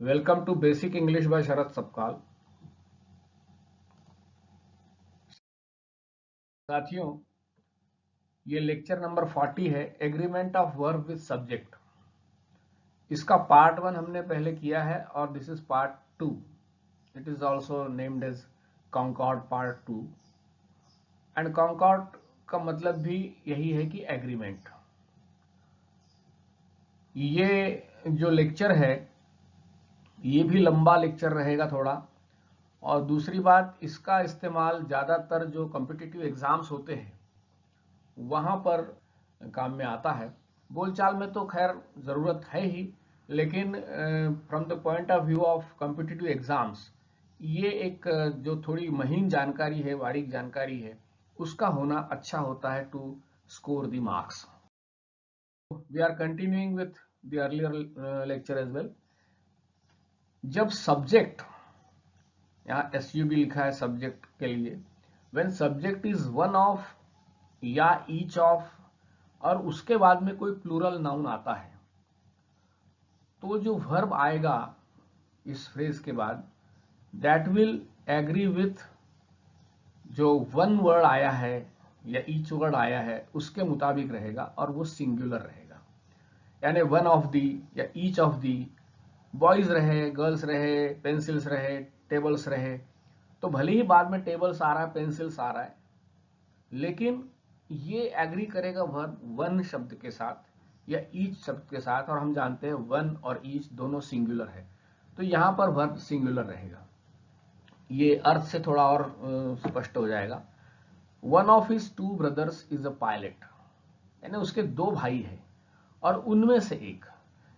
Welcome to basic English by Sharad Sapkal. साथियों, ये lecture number 40 है, agreement of verb with subject. इसका पार्ट 1 हमने पहले किया है और this is part 2। It is also named as concord part 2। And concord का मतलब भी यही है कि एग्रीमेंट। ये जो लेक्चर है ये भी लंबा लेक्चर रहेगा थोड़ा। और दूसरी बात, इसका इस्तेमाल ज़्यादातर जो कॉम्पिटिटिव एग्जाम्स होते हैं वहाँ पर काम में आता है। बोलचाल में तो खैर ज़रूरत है ही, लेकिन from the point of view of competitive exams ये एक जो थोड़ी महीन जानकारी है, बारीक जानकारी है, उसका होना अच्छा होता है to score the marks. We are continuing with the earlier lecture as well. जब सब्जेक्ट, यहाँ SUB लिखा है सब्जेक्ट के लिए, when subject is one of या ईच ऑफ और उसके बाद में कोई प्लूरल नाउन आता है, तो जो वर्ब आएगा इस फ्रेज के बाद, दैट विल एग्री विथ जो वन वर्ड आया है या ईच वर्ड आया है उसके मुताबिक रहेगा और वो सिंगुलर रहेगा। यानी वन ऑफ दी या ईच ऑफ दी, बॉयज रहे, गर्ल्स रहे, पेंसिल्स रहे, टेबल्स रहे, तो भले ही बाद में टेबल्स आ रहा है, पेंसिल्स आ रहा है, लेकिन ये एग्री करेगा वर्ब वन शब्द के साथ या ईच शब्द के साथ, और हम जानते हैं वन और ईच दोनों सिंगुलर है, तो यहां पर वर्ब सिंगुलर रहेगा। ये अर्थ से थोड़ा और स्पष्ट हो जाएगा। One of his two brothers is a pilot, यानी उसके दो भाई हैं और उनमें से एक।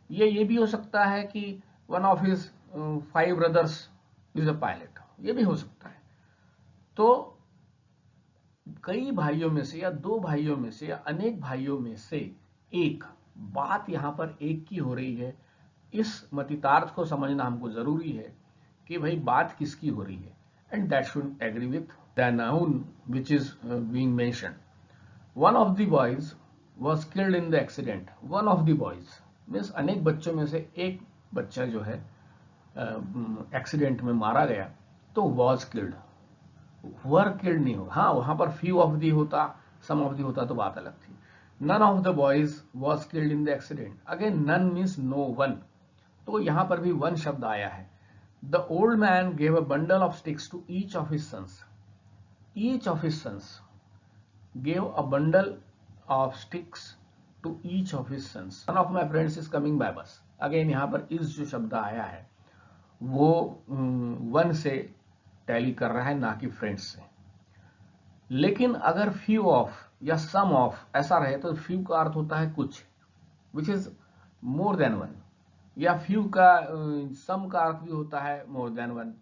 ये भी हो सकता है कि one of his 5 brothers is a pilot, ये भी हो सकता है। तो कई भाइयों में से या दो भाइयों में से या अनेक भाइयों में से एक, बात यहां पर एक की हो रही है। इस मतितार्थ को समझना हमको जरूरी है कि भाई बात किसकी हो रही है, and that should agree with the noun which is being mentioned. One of the boys was killed in the accident. One of the boys means अनेक बच्चों में से एक बच्चा जो है एक्सीडेंट में मारा गया, तो वॉज किल्ड, वर किल्ड नहीं होगा। हाँ, वहां पर फ्यू ऑफ दी होता, सम ऑफ दी होता तो बात अलग थी। None of the boys was killed in the accident. Again none means no one, तो यहां पर भी वन शब्द आया है। The old man gave a bundle of sticks to each of his sons. Each of his sons gave a bundle of sticks to each of his sons. One of my friends is coming by bus. Again यहां पर is जो शब्द आया है वो one से tally कर रहा है, ना कि फ्रेंड्स से। लेकिन अगर फ्यू ऑफ या सम ऑफ ऐसा रहे तो फ्यू का अर्थ होता है कुछ, विच इज मोर देन वन, या फ्यू का सम का अर्थ भी होता है मोर देन वन।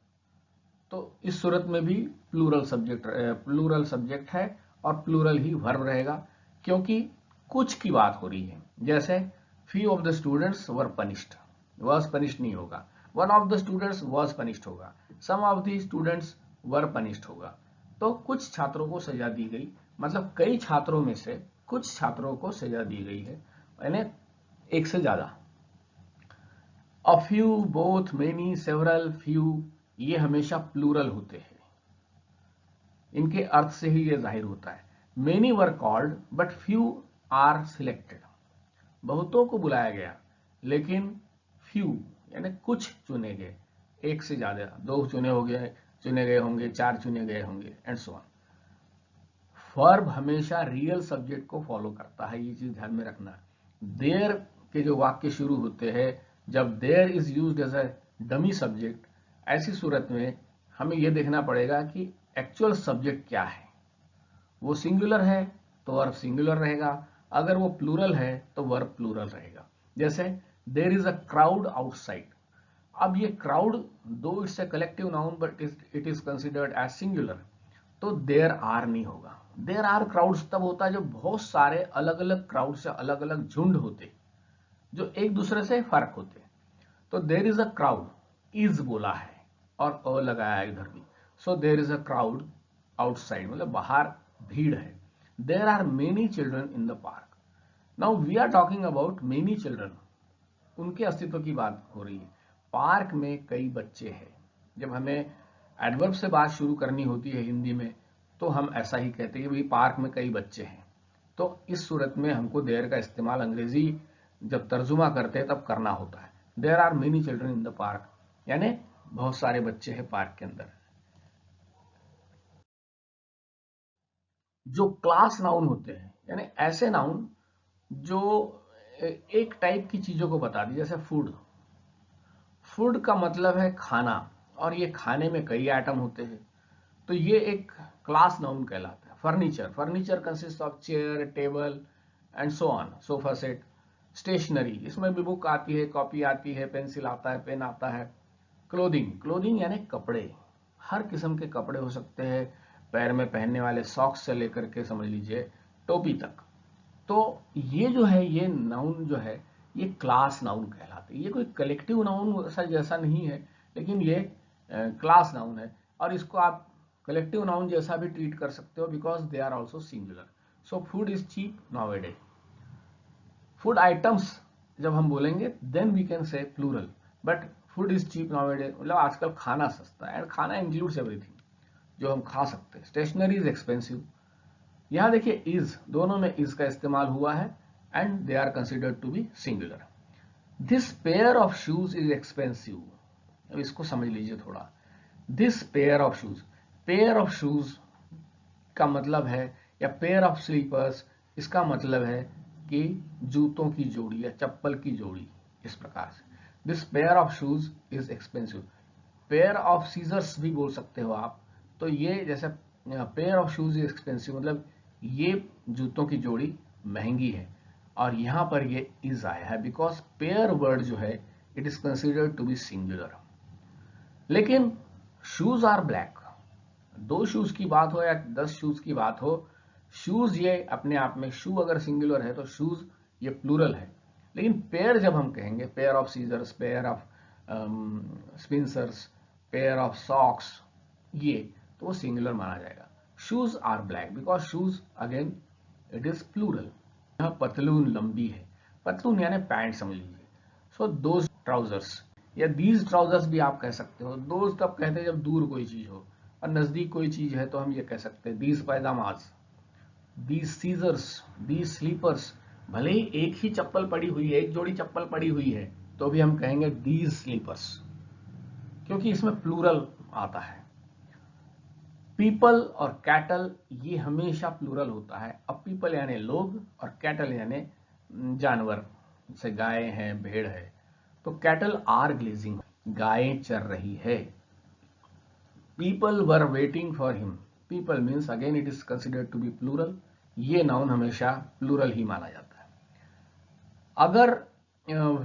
तो इस सूरत में भी प्लूरल सब्जेक्ट है और प्लूरल ही वर्ब रहेगा, क्योंकि कुछ की बात हो रही है। जैसे few of the students were punished, was punished नहीं होगा। One of the students was punished होगा, some of the students were punished होगा। तो कुछ छात्रों को सजा दी गई, मतलब कई छात्रों में से कुछ छात्रों को सजा दी गई है, यानी एक से ज्यादा। A few, both, many, several, few, ये हमेशा प्लूरल होते हैं। इनके अर्थ से ही ये जाहिर होता है। Many were called but few are selected. बहुतों को बुलाया गया लेकिन फ्यू यानी कुछ चुने गए, एक से ज्यादा, दो चुने गए होंगे, चार चुने गए होंगे, एंड सो ऑन। वर्ब हमेशा रियल सब्जेक्ट को फॉलो करता है, ये चीज ध्यान में रखना। देयर के जो वाक्य शुरू होते हैं, जब there is used as a dummy subject, ऐसी सूरत में हमें यह देखना पड़ेगा कि एक्चुअल सब्जेक्ट क्या है। वो सिंगुलर है तो वर्ब सिंगुलर रहेगा, अगर वो प्लूरल है तो वर्ब प्लूरल रहेगा। जैसे there is a crowd outside. अब ये crowd, though it's a collective noun but it is considered as singular, तो देयर आर नहीं होगा। देयर आर क्राउड्स तब होता है जब बहुत सारे अलग अलग क्राउड से अलग अलग झुंड होते जो एक दूसरे से फर्क होते। तो there is a crowd, is बोला है और अ लगाया है इधर भी, so there is a crowd outside, मतलब बाहर भीड़ है। There are many children in the park. Now we are talking about many children, उनके अस्तित्व की बात हो रही है। पार्क में कई बच्चे हैं। जब हमें एडवर्ब से बात शुरू करनी होती है हिंदी में तो हम ऐसा ही कहते हैं कि भाई पार्क में कई बच्चे हैं। तो इस सूरत में हमको देयर का इस्तेमाल अंग्रेजी जब तर्जुमा करते हैं तब करना होता है। There are many children in the park, यानी बहुत सारे बच्चे हैं पार्क के अंदर। जो क्लास नाउन होते हैं यानी ऐसे नाउन जो एक टाइप की चीजों को बता दी, जैसे फूड। फूड का मतलब है खाना, और ये खाने में कई आइटम होते हैं, तो ये एक क्लास नाउन कहलाता है। Furniture, furniture consist of chair, table and so on, sofa set. Stationery, इसमें भी बुक आती है, कॉपी आती है, पेंसिल आता है, पेन आता है। क्लोथिंग, क्लोथिंग यानी कपड़े, हर किस्म के कपड़े हो सकते हैं, पैर में पहनने वाले सॉक्स से लेकर के समझ लीजिए टोपी तक। तो ये जो है, ये नाउन जो है ये क्लास नाउन कहलाते हैं। ये कोई कलेक्टिव नाउन जैसा नहीं है, लेकिन ये क्लास नाउन है, और इसको आप कलेक्टिव नाउन जैसा भी ट्रीट कर सकते हो because they are also singular. So food is cheap nowadays. Food items जब हम बोलेंगे then we can say plural, but food is cheap nowadays मतलब आजकल खाना सस्ता है, एंड खाना इंक्लूड्स एवरीथिंग जो हम खा सकते हैं। स्टेशनरी इज एक्सपेंसिव, यहां देखिए इज, दोनों में इज का इस्तेमाल हुआ है and they are considered to be singular. This pair of shoes is expensive, अब इसको समझ लीजिए थोड़ा। This pair of shoes, pair of shoes का मतलब है, या पेयर ऑफ स्लीपर्स इसका मतलब है कि जूतों की जोड़ी या चप्पल की जोड़ी, इस प्रकार से। This pair of shoes is expensive. Pair of scissors भी बोल सकते हो आप। तो ये जैसे pair of shoes is expensive मतलब ये जूतों की जोड़ी महंगी है, और यहां पर ये इज आया है बिकॉज पेयर वर्ड जो है it is considered to be singular. लेकिन शूज आर ब्लैक, 2 शूज की बात हो या 10 शूज की बात हो, शूज ये अपने आप में, शू अगर सिंगुलर है तो शूज ये प्लूरल है। लेकिन पेयर जब हम कहेंगे, pair of scissors, pair of pincers, pair of socks, ये तो वो सिंगुलर माना जाएगा। Shoes are black because shoes again it is plural. यह पतलून लंबी है, पतलून यानी पैंट समझ लीजिए। सो दोज ट्राउजर्स, या दीज ट्राउजर्स भी आप कह सकते हो। दोज तब कहते हैं जब दूर कोई चीज हो, और नजदीक कोई चीज है तो हम ये कह सकते हैं these pajamas, these scissors, these slippers. भले ही एक ही चप्पल पड़ी हुई है, एक जोड़ी चप्पल पड़ी हुई है, तो भी हम कहेंगे दीज स्लीपर्स, क्योंकि इसमें प्लूरल आता है। पीपल और कैटल ये हमेशा प्लूरल होता है। अब पीपल यानी लोग, और कैटल यानी जानवर, जैसे गाय हैं, भेड़ है। तो कैटल आर ग्लेजिंग, गायें चर रही है। People were waiting for him, people means again it is considered to be plural. ये नाउन हमेशा प्लूरल ही माना जाता है। अगर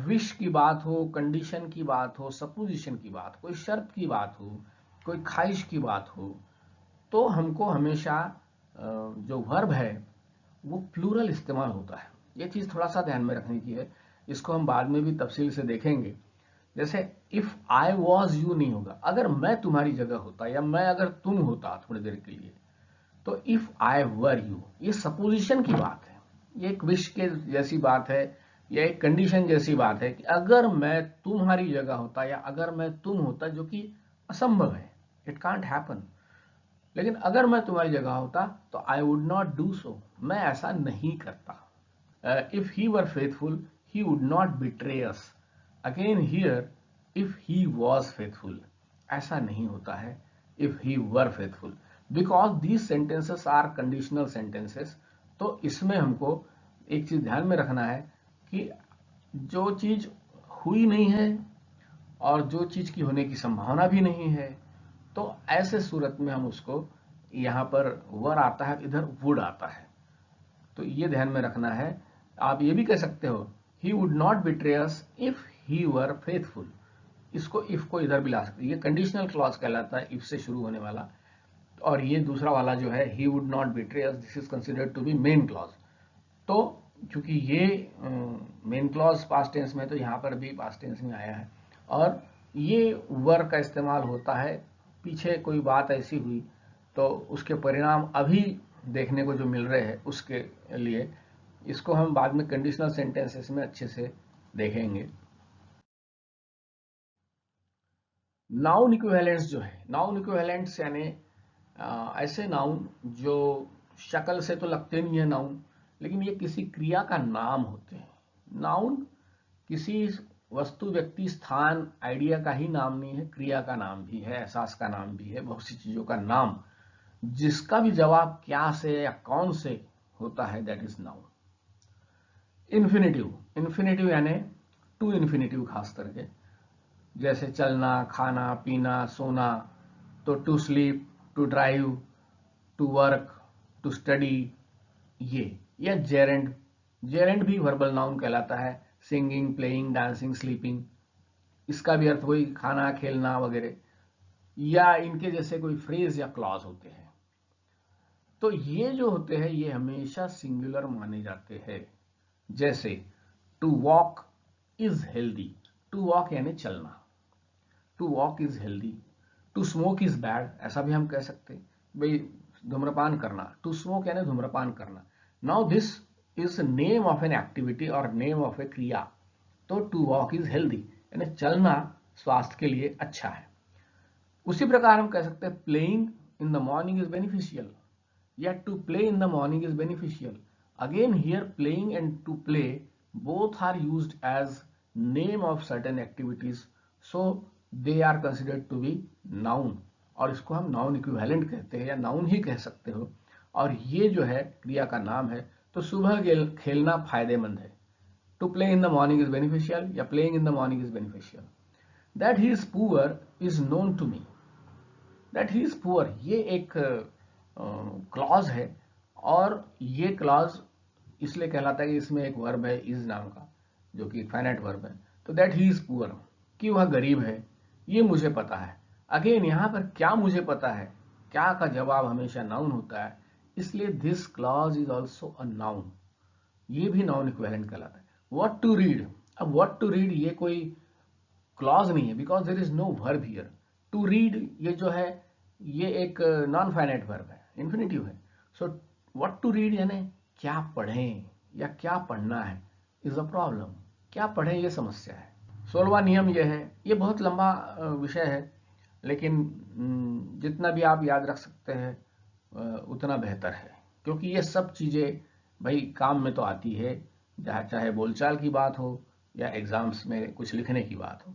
विश की बात हो, कंडीशन की बात हो, सपोजिशन की बात, कोई शर्त की बात हो, कोई ख्वाहिश की बात हो, तो हमको हमेशा जो वर्ब है वो प्लूरल इस्तेमाल होता है। ये चीज थोड़ा सा ध्यान में रखने की है, इसको हम बाद में भी तफसील से देखेंगे। जैसे इफ आई वॉज यू नहीं होगा, अगर मैं तुम्हारी जगह होता, या मैं अगर तुम होता थोड़ी देर के लिए, तो इफ आई वर यू, ये सपोजिशन की बात है, ये एक विश के जैसी बात है, या एक कंडीशन जैसी बात है कि अगर मैं तुम्हारी जगह होता, या अगर मैं तुम होता, जो कि असंभव है, इट कांट हैपन। लेकिन अगर मैं तुम्हारी जगह होता तो I would not do so, मैं ऐसा नहीं करता। If he were faithful he would not betray us. Again here if he was faithful, ऐसा नहीं होता है if he were faithful, because these sentences are conditional sentences. तो इसमें हमको एक चीज ध्यान में रखना है कि जो चीज हुई नहीं है और जो चीज की होने की संभावना भी नहीं है, तो ऐसे सूरत में हम उसको, यहां पर वर आता है, इधर वुड आता है, तो ये ध्यान में रखना है। आप ये भी कह सकते हो ही would not betray us if he were faithful, इसको इफ को इधर भी ला सकते, ये कंडीशनल क्लॉज कहलाता है, इफ से शुरू होने वाला। और ये दूसरा वाला जो है he would not betray us, this is considered to be main clause. तो क्योंकि ये मेन क्लॉज पास्ट टेंस में, तो यहां पर भी पास्ट टेंस में आया है, और ये वर का इस्तेमाल होता है पीछे कोई बात ऐसी हुई तो उसके परिणाम अभी देखने को जो मिल रहे हैं उसके लिए। इसको हम बाद में कंडीशनल सेंटेंसेस में अच्छे से देखेंगे। नाउन इक्विवेलेंट्स जो है, नाउन इक्विवेलेंट्स यानी ऐसे नाउन जो शक्ल से तो लगते नहीं है नाउन, लेकिन ये किसी क्रिया का नाम होते हैं। नाउन किसी वस्तु, व्यक्ति, स्थान, आइडिया का ही नाम नहीं है, क्रिया का नाम भी है, एहसास का नाम भी है, बहुत सी चीजों का नाम, जिसका भी जवाब क्या से या कौन से होता है, that is noun. Infinitive, infinitive यानी टू इन्फिनेटिव, खास करके जैसे चलना, खाना, पीना, सोना, तो to sleep, to drive, to work, to study, ये। या जेरेंड, जेरेंड भी वर्बल नाउन कहलाता है, सिंगिंग, प्लेइंग, डांसिंग, स्लीपिंग, इसका भी अर्थ वही, खाना, खेलना वगैरह। या इनके जैसे कोई फ्रेज या क्लॉज होते हैं। तो ये जो होते हैं ये हमेशा सिंगुलर माने जाते हैं। जैसे to walk is healthy, to walk यानी चलना, to walk is healthy. To smoke is bad, ऐसा भी हम कह सकते हैं, भाई धूम्रपान करना, टू स्मोक यानी धूम्रपान करना। Now this is name of an activity और नेम ऑफ ए क्रिया। तो टू वॉक इज हेल्दी यानी चलना स्वास्थ्य के लिए अच्छा है। उसी प्रकार हम कह सकते हैं playing in the morning is beneficial, या to play in the morning is beneficial. Again here playing and to play both are used as name of certain activities, so they are considered to be noun, और इसको हम noun equivalent कहते हैं या noun ही कह सकते हो। और ये जो है क्रिया का नाम है। तो सुबह खेलना फायदेमंद है, to play in the morning is beneficial, या playing in the morning is beneficial. That he is poor is known to me, that he is poor, ये एक क्लॉज है, और ये क्लॉज इसलिए कहलाता है कि इसमें एक वर्ब है इज नाम का, जो कि फाइनाइट वर्ब है। तो दैट ही इज पुअर, कि वह गरीब है, ये मुझे पता है। अगेन यहां पर क्या मुझे पता है, क्या का जवाब हमेशा नाउन होता है, इसलिए this clause is also a noun, ये भी नाउन इक्विवेलेंट कहलाता है। व्हाट टू रीड, अब व्हाट टू रीड ये कोई क्लॉज नहीं है, because there is no verb here. To read ये जो है ये एक नॉन फाइनाइट वर्ब है, इन्फिनेटिव है। सो व्हाट टू रीड यानी क्या पढ़ें या क्या पढ़ना है, इज अ प्रॉब्लम, क्या पढ़ें ये समस्या है। 16वां नियम ये है, ये बहुत लंबा विषय है, लेकिन जितना भी आप याद रख सकते हैं उतना बेहतर है, क्योंकि ये सब चीजें भाई काम में तो आती है, चाहे बोलचाल की बात हो या एग्जाम्स में कुछ लिखने की बात हो।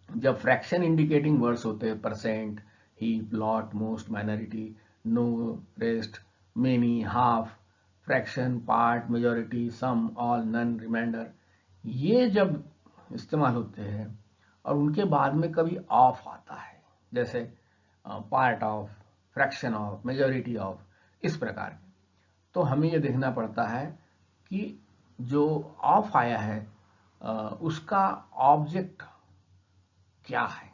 जब फ्रैक्शन इंडिकेटिंग वर्ड्स होते हैं, percent, heap, lot, most, minority, no, rest, many, half, fraction, part, majority, some, all, none, remainder, ये जब इस्तेमाल होते हैं और उनके बाद में कभी ऑफ आता है, जैसे part of, fraction of, majority of, इस प्रकार के, तो हमें यह देखना पड़ता है कि जो ऑफ आया है उसका ऑब्जेक्ट क्या है,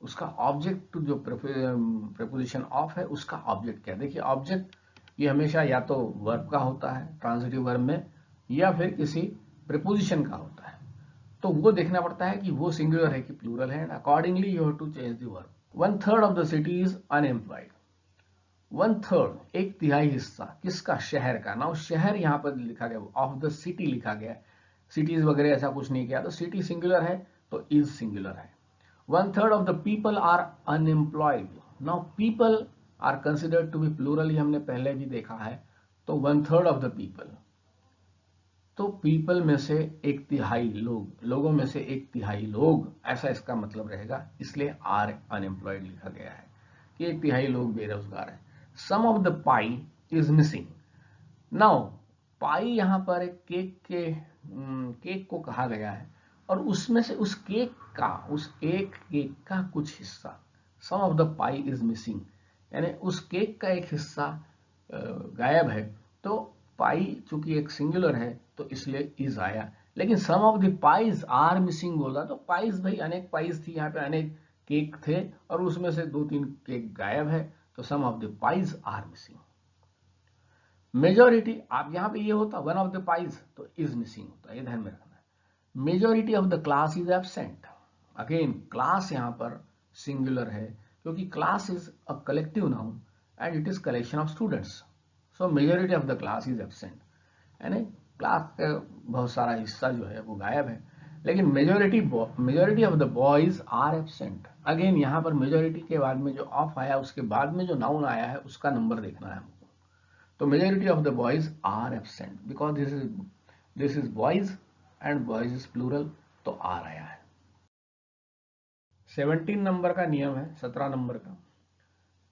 उसका ऑब्जेक्ट जो प्रेपोजिशन ऑफ है उसका ऑब्जेक्ट क्या है। देखिए ऑब्जेक्ट ये हमेशा या तो वर्ब का होता है ट्रांजिटिव वर्ब में, या फिर किसी प्रेपोजिशन का होता है। तो वो देखना पड़ता है कि वो सिंगुलर है कि प्लूरल है, accordingly you have to change the verb. 1/3 of the city is unemployed, 1/3 एक तिहाई हिस्सा किसका, शहर का। नाउ शहर यहाँ पर लिखा गया, ऑफ द सिटी लिखा गया, सिटीज वगैरह ऐसा कुछ नहीं किया, तो सिटी सिंगुलर है तो इज सिंगुलर है। 1/3 of the people are unemployed. Now people are considered to be plural, ये हमने पहले भी देखा है। तो 1/3 of the people, तो people में से एक तिहाई लोग, लोगों में से एक तिहाई लोग, ऐसा इसका मतलब रहेगा, इसलिए आर अनएम्प्लॉयड लिखा गया है कि एक तिहाई लोग बेरोजगार है। Some of the pie is missing. Now pie यहां पर एक केक को कहा गया है, और उसमें से उस एक केक का कुछ हिस्सा, some of the pie is missing, यानी उस केक का एक हिस्सा गायब है। तो पाई चूंकि एक सिंगुलर है तो इसलिए इज आया, लेकिन some of the pies are missing बोला तो पाइज भाई अनेक पाइज थी, यहाँ पे अनेक केक थे और उसमें से 2-3 केक गायब है, तो some of the pies are missing. Majority, आप यहां पे ये होता वन ऑफ द पाइज तो इज मिसिंग होता, ये ध्यान में रखना है। Majority of the class is absent, again class यहां पर सिंगुलर है क्योंकि class is a collective noun and it is collection of students. So majority of the class is absent, यानी क्लास का बहुत सारा हिस्सा जो है वो गायब है। लेकिन majority of the boys are absent. Again यहाँ पर मेजोरिटी के बाद में जो ऑफ आया उसके बाद में जो नाउन आया है उसका नंबर देखना है हमको। तो majority of the boys are absent because this is boys and boys is plural, तो आर आया है। 17 नंबर का नियम है, 17 नंबर का,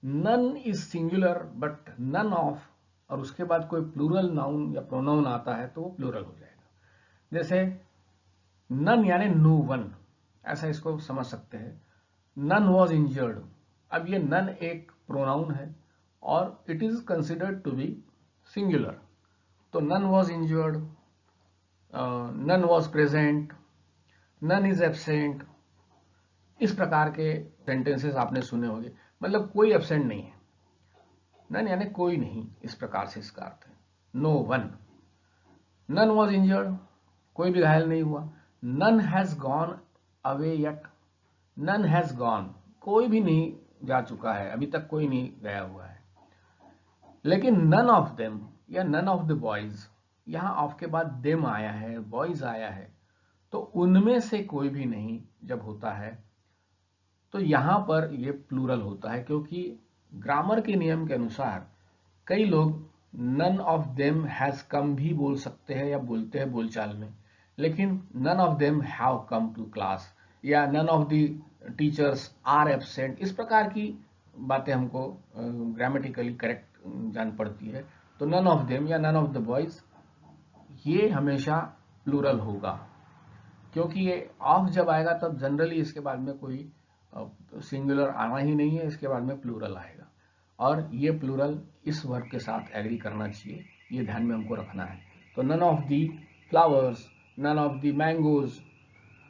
none is singular but none of, और उसके बाद कोई प्लूरल नाउन या प्रोनाउन आता है तो वो प्लूरल हो जाएगा। जैसे नन यानी नो वन, ऐसा इसको समझ सकते हैं। नन वॉज इंजर्ड, अब ये नन एक प्रोनाउन है और it is considered to be singular, तो none was injured, none was present, none is absent, इस प्रकार के सेंटेंसेस आपने सुने होंगे, मतलब कोई एब्सेंट नहीं है। नन यानी कोई नहीं, इस प्रकार से इसका अर्थ है। No one, none was injured, कोई भी घायल नहीं हुआ। None has gone away yet, none has gone, कोई भी नहीं जा चुका है, अभी तक कोई नहीं गया हुआ है। लेकिन नन ऑफ देम या नन ऑफ द बॉयज, यहां ऑफ के बाद देम आया है, बॉयज आया है, तो उनमें से कोई भी नहीं जब होता है तो यहां पर ये प्लूरल होता है, क्योंकि ग्रामर के नियम के अनुसार कई लोग none of them has come भी बोल सकते हैं या बोलते हैं बोलचाल में, लेकिन none of them have come to class या none of the teachers are absent, इस प्रकार की बातें हमको ग्रामेटिकली करेक्ट जान पड़ती है। तो नन ऑफ देम या नन ऑफ द बॉयज ये हमेशा प्लूरल होगा, क्योंकि ये ऑफ जब आएगा तब जनरली इसके बाद में कोई सिंगुलर आना ही नहीं है, इसके बाद में प्लूरल आएगा, और ये प्लूरल इस वर्ब के साथ एग्री करना चाहिए, ये ध्यान में हमको रखना है। तो none of the flowers, none of the mangoes,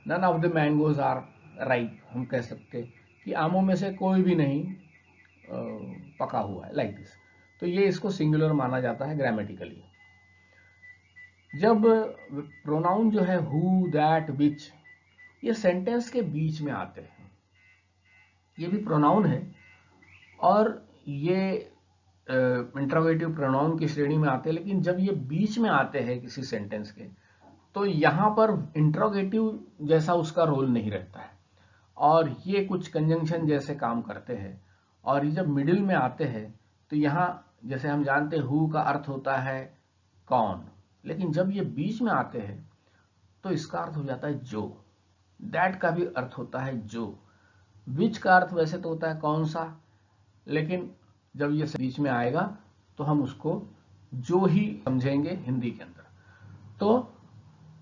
none of the mangoes are ripe, हम कह सकते कि आमों में से कोई भी नहीं पका हुआ है, लाइक दिस। तो ये इसको सिंगुलर माना जाता है ग्रामेटिकली। जब प्रोनाउन जो है हु, दैट, विच, ये सेंटेंस के बीच में आते हैं, ये भी प्रोनाउन है और ये इंट्रोगेटिव प्रोनाउन की श्रेणी में आते हैं, लेकिन जब ये बीच में आते हैं किसी सेंटेंस के तो यहां पर इंट्रोगेटिव जैसा उसका रोल नहीं रहता है और ये कुछ कंजंक्शन जैसे काम करते हैं। और ये जब मिडिल में आते हैं तो यहाँ जैसे हम जानते हैं हु का अर्थ होता है कौन, लेकिन जब ये बीच में आते हैं तो इसका अर्थ हो जाता है जो। दैट का भी अर्थ होता है जो। विच का अर्थ वैसे तो होता है कौन सा, लेकिन जब ये बीच में आएगा तो हम उसको जो ही समझेंगे हिंदी के अंदर। तो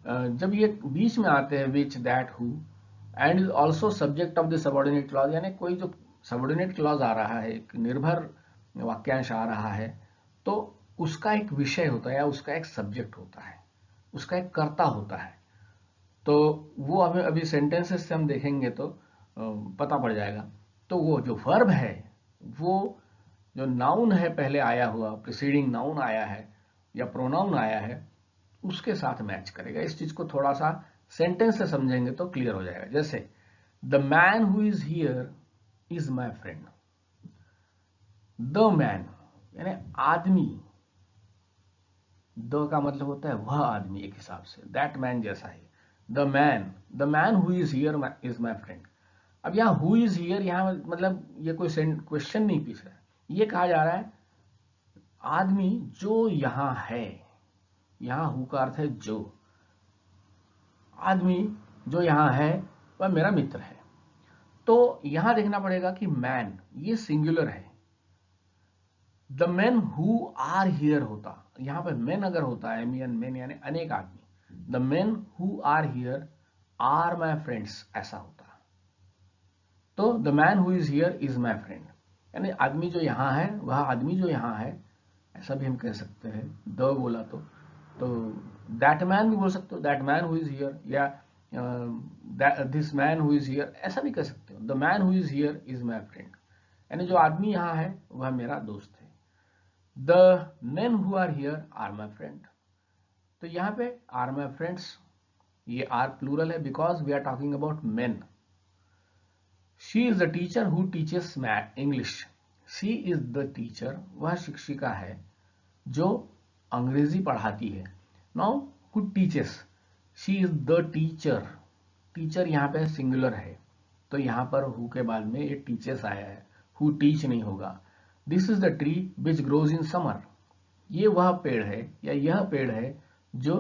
जब ये बीच में आते हैं which, that, who, and is also subject of the subordinate clause, यानी कोई जो सबऑर्डिनेट क्लॉज आ रहा है, एक निर्भर वाक्यांश आ रहा है, तो उसका एक विषय होता है या उसका एक सब्जेक्ट होता है, उसका एक कर्ता होता है। तो वो अभी सेंटेंसेस से हम देखेंगे तो पता पड़ जाएगा। तो वो जो वर्ब है, वो जो नाउन है पहले आया हुआ, प्रीसीडिंग नाउन आया है या प्रोनाउन आया है, उसके साथ मैच करेगा। इस चीज को थोड़ा सा सेंटेंस से समझेंगे तो क्लियर हो जाएगा। जैसे the man who is here is my friend. The man यानी आदमी, द का मतलब होता है वह आदमी एक हिसाब से, दैट मैन जैसा है। The man who is here is my friend. अब यहाँ हु इज हियर, यहाँ मतलब ये कोई क्वेश्चन नहीं पूछ रहा है, ये कहा जा रहा है आदमी जो यहाँ है। यहाँ हु का अर्थ है जो, आदमी जो यहाँ है वह मेरा मित्र है। तो यहां देखना पड़ेगा कि मैन ये सिंगुलर है। The man who are here होता, यहां पर मैन अगर होता है, मैन यानी अनेक आदमी, the man who are here are my friends ऐसा होता। तो the man who is here is my friend, यानी आदमी जो यहाँ है, वह आदमी जो यहाँ है, ऐसा भी हम कह सकते हैं। द बोला तो दैट मैन भी बोल सकते हो, that man who is here, या this man who is here ऐसा भी कह सकते हो। The man who is here is my friend, यानी जो आदमी यहाँ है वह मेरा दोस्त है। The men who are here are my friend. तो यहाँ पे आर माई फ्रेंड्स, ये आर प्लूरल है because we are talking about men. She is the teacher who teaches English. She is the teacher, वह शिक्षिका है जो अंग्रेजी पढ़ाती है। Now who teaches, she is the teacher, teacher यहाँ पे सिंगुलर है, तो यहाँ पर हु के बाद में ये टीचर्स आया है, हु टीच नहीं होगा। This is the tree which grows in summer, ये वह पेड़ है या यह पेड़ है जो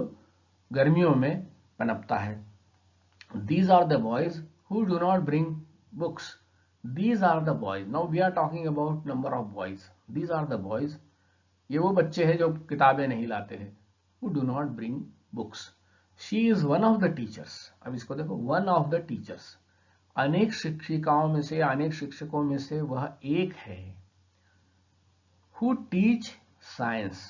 गर्मियों में पनपता है। These are the boys who do not bring books. These are the boys. Now we are talking about number of boys. These are the boys. ये वो बच्चे हैं जो किताबें नहीं लाते हैं, who do not bring books. She is one of the teachers. अब इसको देखो, one of the teachers. अनेक शिक्षिकाओं में से, अनेक शिक्षकों में से वह एक है। Who teach science.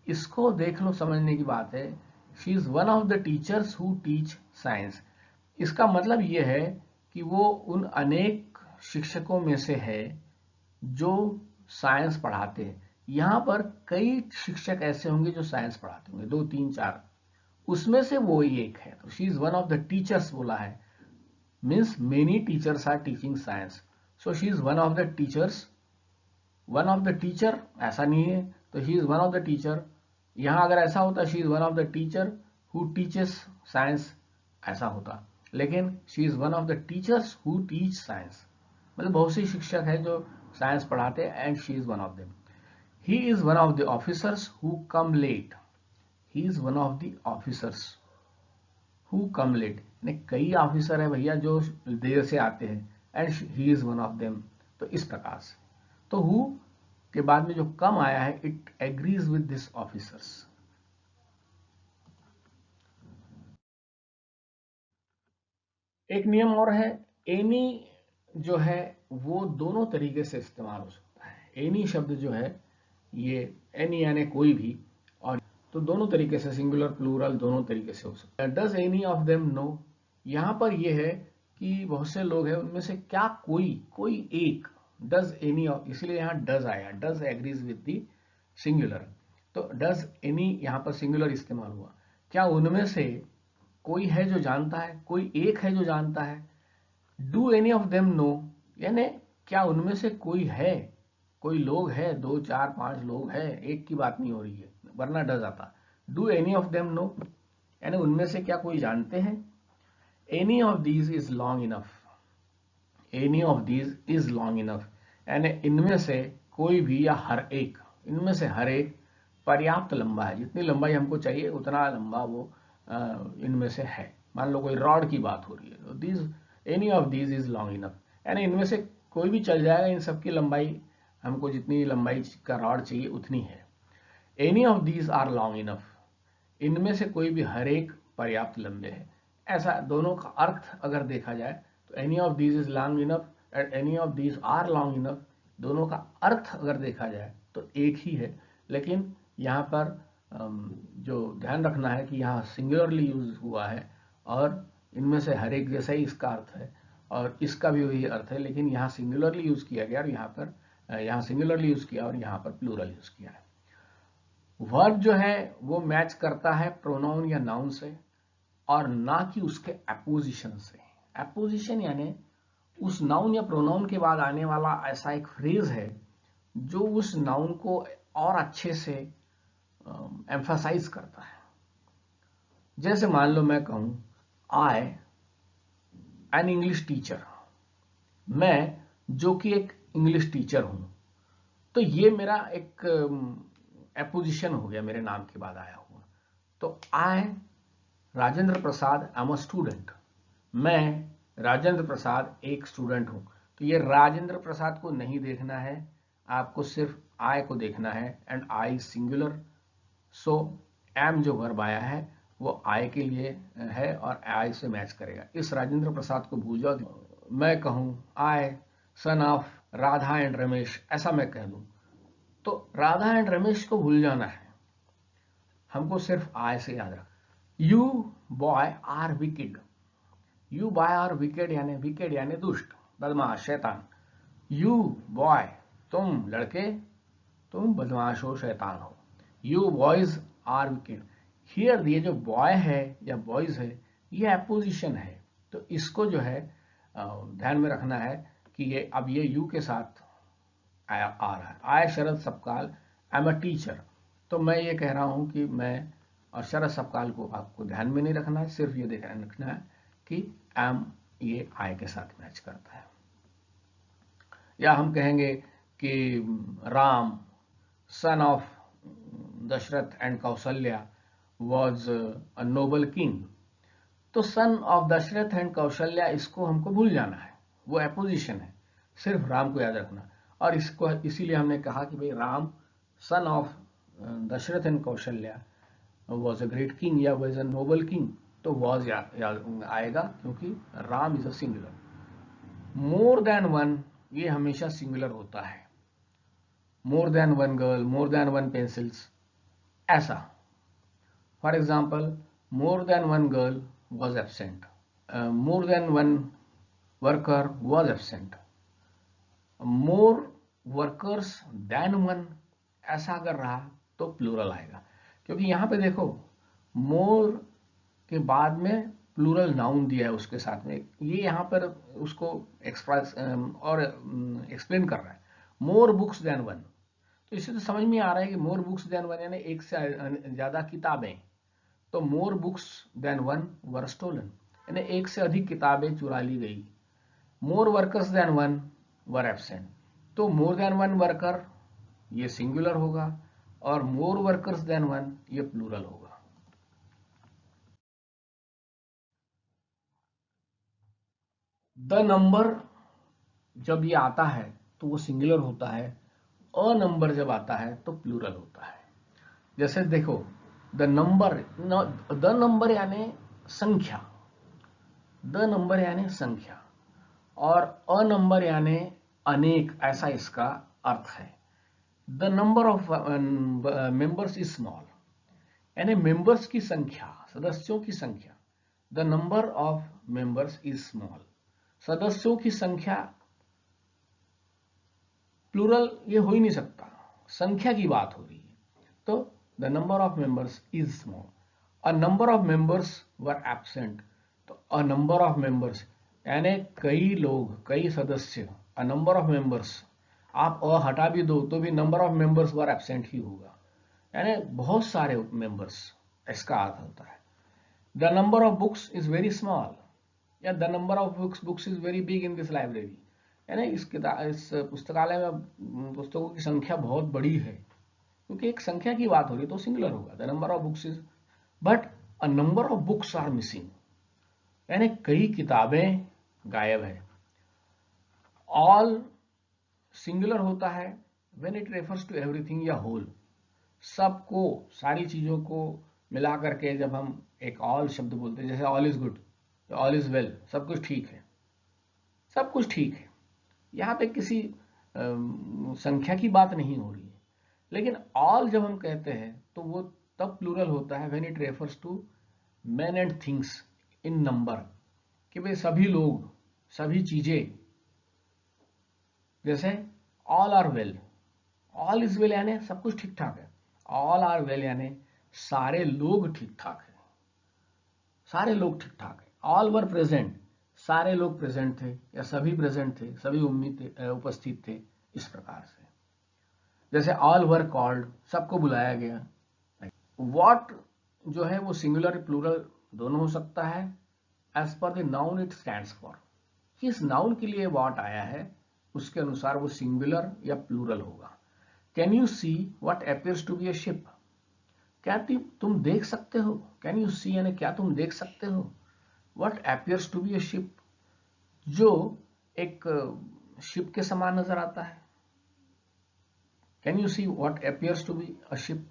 इसको देख लो, समझने की बात है। She is one of the teachers who teach science. इसका मतलब यह है कि वो उन अनेक शिक्षकों में से है जो साइंस पढ़ाते हैं। यहां पर कई शिक्षक ऐसे होंगे जो साइंस पढ़ाते होंगे, 2, 3, 4, उसमें से वो ही एक है। तो she is one of the teachers बोला है, means many teachers are teaching science, so she is one of the teachers. One of the teacher ऐसा नहीं है, तो she is one of the teacher. यहां अगर ऐसा होता she is one of the teacher who teaches science, ऐसा होता, लेकिन she is one of the teachers who teach science, मतलब बहुत से शिक्षक हैं जो साइंस पढ़ाते हैं, and she is one of them. He is one of the officers who come late, he is one of the officers who come late, कई officer है भैया जो देर से आते हैं, and he is one of them. तो इस प्रकार से, तो हु के बाद में जो कम आया है, it agrees with this officers. एक नियम और है, एनी जो है वो दोनों तरीके से इस्तेमाल हो सकता है। एनी शब्द जो है ये एनी यानी कोई भी, और तो दोनों तरीके से, सिंगुलर प्लूरल दोनों तरीके से हो सकता है। Does any of them know, यहां पर ये है कि बहुत से लोग हैं, उनमें से क्या कोई एक, डज एनी ऑफ, इसलिए यहां डज आया, does agrees with the singular. तो डज एनी यहां पर सिंगुलर इस्तेमाल हुआ, क्या उनमें से कोई है जो जानता है, कोई एक है जो जानता है। Do any of them know, यानी क्या उनमें से कोई है, कोई लोग है, 2, 4, 5 लोग है, एक की बात नहीं हो रही है, वरना डज आता। Do any of them know, यानी उनमें से क्या कोई जानते हैं। Any of these is long enough, any of these is long enough, यानी इनमें से कोई भी या हर एक, इनमें से हर एक पर्याप्त लंबा है, जितनी लंबाई हमको चाहिए उतना लंबा वो इनमें से है। मान लो कोई रॉड की बात हो रही है, तो these any of these is long enough, यानी इनमें से कोई भी चल जाएगा, इन सब की लंबाई, हमको जितनी लंबाई का रॉड चाहिए उतनी है। Any of these are long enough, इनमें से कोई भी हर एक पर्याप्त लंबे है। ऐसा दोनों का अर्थ अगर देखा जाए तो any of these is long enough and any of these are long enough, दोनों का अर्थ अगर देखा जाए तो एक ही है, लेकिन यहाँ पर जो ध्यान रखना है कि यहाँ सिंगुलरली यूज हुआ है, और इनमें से हर एक जैसा ही इसका अर्थ है, और इसका भी वही अर्थ है, लेकिन यहाँ सिंगुलरली यूज किया गया, और यहाँ पर यहाँ सिंगुलरली यूज किया और यहाँ पर प्लूरल यूज किया है। वर्ब जो है वो मैच करता है प्रोनाउन या नाउन से, और ना कि उसके एपोजिशन से। एपोजिशन यानी उस नाउन या प्रोनाउन के बाद आने वाला ऐसा एक फ्रेज है जो उस नाउन को और अच्छे से एम्फसाइज करता है। जैसे मान लो मैं कहूं आई एन इंग्लिश टीचर, मैं जो कि एक इंग्लिश टीचर हूं, तो ये मेरा एक एपोजिशन हो गया, मेरे नाम के बाद आया हुआ। तो आई Rajendra Prasad am a student, मैं राजेंद्र प्रसाद एक स्टूडेंट हूं। तो ये राजेंद्र प्रसाद को नहीं देखना है, आपको सिर्फ आई को देखना है, and I singular, so am जो वर्ब आया है वो आई के लिए है और आई से मैच करेगा। इस राजेंद्र प्रसाद को भूल जाओ, मैं कहूं I son of Radha and Ramesh, ऐसा मैं कह दूं, तो राधा एंड रमेश को भूल जाना है, हमको सिर्फ आई से याद रखना। You boy are wicked, you boy are wicked यानी दुष्ट, बदमाश, शैतान। यू बॉय तुम लड़के, तुम बदमाश हो, शैतान हो। You boys are wicked, here ये जो बॉय है या बॉयज है ये एपोजिशन है, तो इसको जो है ध्यान में रखना है कि ये अब ये यू के साथ आ रहा है। I Sharad Sapkal I am a teacher, तो मैं ये कह रहा हूं कि मैं, और शरद सपकाल को आपको ध्यान में नहीं रखना है, सिर्फ ये रखना है कि एम ये आई के साथ मैच करता है। या हम कहेंगे कि Ram son of Dasharath and Kaushalya was a noble king. तो son of Dasharath and Kaushalya इसको हमको भूल जाना है, वो एपोजिशन है, सिर्फ राम को याद रखना। और इसको इसीलिए हमने कहा कि भाई Ram son of Dasharath and Kaushalya was a great king या वॉज अ नोबल किंग। तो वॉज आएगा क्योंकि Ram is a singular. More than one ये हमेशा सिंगुलर होता है। More than one girl, more than one pencils, ऐसा। For example more than one girl was absent, more than one worker was absent, more workers than one, ऐसा अगर रहा तो plural आएगा। क्योंकि यहां पे देखो मोर के बाद में प्लूरल नाउन दिया है उसके साथ में, ये यहां पर उसको एक्सप्रेस और एक्सप्लेन कर रहा है। मोर बुक्स देन वन, तो इससे तो समझ में आ रहा है कि मोर बुक्स देन वन यानी एक से ज्यादा किताबें। तो मोर बुक्स देन वन वर स्टोलन, यानी एक से अधिक किताबें चुरा ली गई। मोर वर्कर्स देन वन वर एब्सेंट, तो मोर देन वन वर्कर ये सिंगुलर होगा और मोर वर्कर्स देन वन ये प्लूरल होगा। द नंबर जब ये आता है तो वो सिंगुलर होता है, अ नंबर जब आता है तो प्लूरल होता है। जैसे देखो द नंबर यानी संख्या, द नंबर यानी संख्या, और अ नंबर यानी अनेक, ऐसा इसका अर्थ है। The number of members is small, यानी मेंबर्स की संख्या, सदस्यों की संख्या। The number of members is small, सदस्यों की संख्या, प्लूरल ये हो ही नहीं सकता, संख्या की बात हो रही है। तो the number of members is small. A number of members were absent, तो अ नंबर ऑफ मेंबर्स यानी कई लोग, कई सदस्य। अ नंबर ऑफ मेंबर्स, आप अ हटा भी दो तो भी number of members were absent ही होगा, यानी बहुत सारे मेंबर्स, इसका अर्थ होता है। The number of books is very small, या the number of books is very big in this library, यानी इस पुस्तकालय में पुस्तकों की संख्या बहुत बड़ी है। क्योंकि एक संख्या की बात हो रही है तो सिंगुलर होगा। The number of books is, but a number of books are missing, यानी कई किताबें गायब है। ऑल सिंगुलर होता है when it refers to everything या होल, सबको, सारी चीजों को मिला करके जब हम एक ऑल शब्द बोलते हैं, जैसे all is good, all is well, सब कुछ ठीक है, सब कुछ ठीक है। यहाँ पे किसी संख्या की बात नहीं हो रही है। लेकिन ऑल जब हम कहते हैं तो वो तब प्लूरल होता है when it refers to man and things in number, कि भाई सभी लोग, सभी चीजें। जैसे all are well, all is well यानी सब कुछ ठीक ठाक है। ऑल आर वेल यानी सारे लोग ठीक ठाक है, सारे लोग ठीक ठाक है। ऑल वर प्रेजेंट, सारे लोग प्रेजेंट थे या सभी प्रेजेंट थे, सभी उपस्थित थे, इस प्रकार से। जैसे ऑल वर कॉल्ड, सबको बुलाया गया। वॉट जो है वो सिंगुलर प्लूरल दोनों हो सकता है, as per the noun it stands for. किस नाउन के लिए वॉट आया है उसके अनुसार वो सिंगुलर या प्लूरल होगा। Can you see what appears to be a ship, क्या तुम देख सकते हो। कैन यू सी यानी क्या तुम देख सकते हो। What appears to be a ship, जो एक शिप के समान नजर आता है। Can you see what appears to be a ship,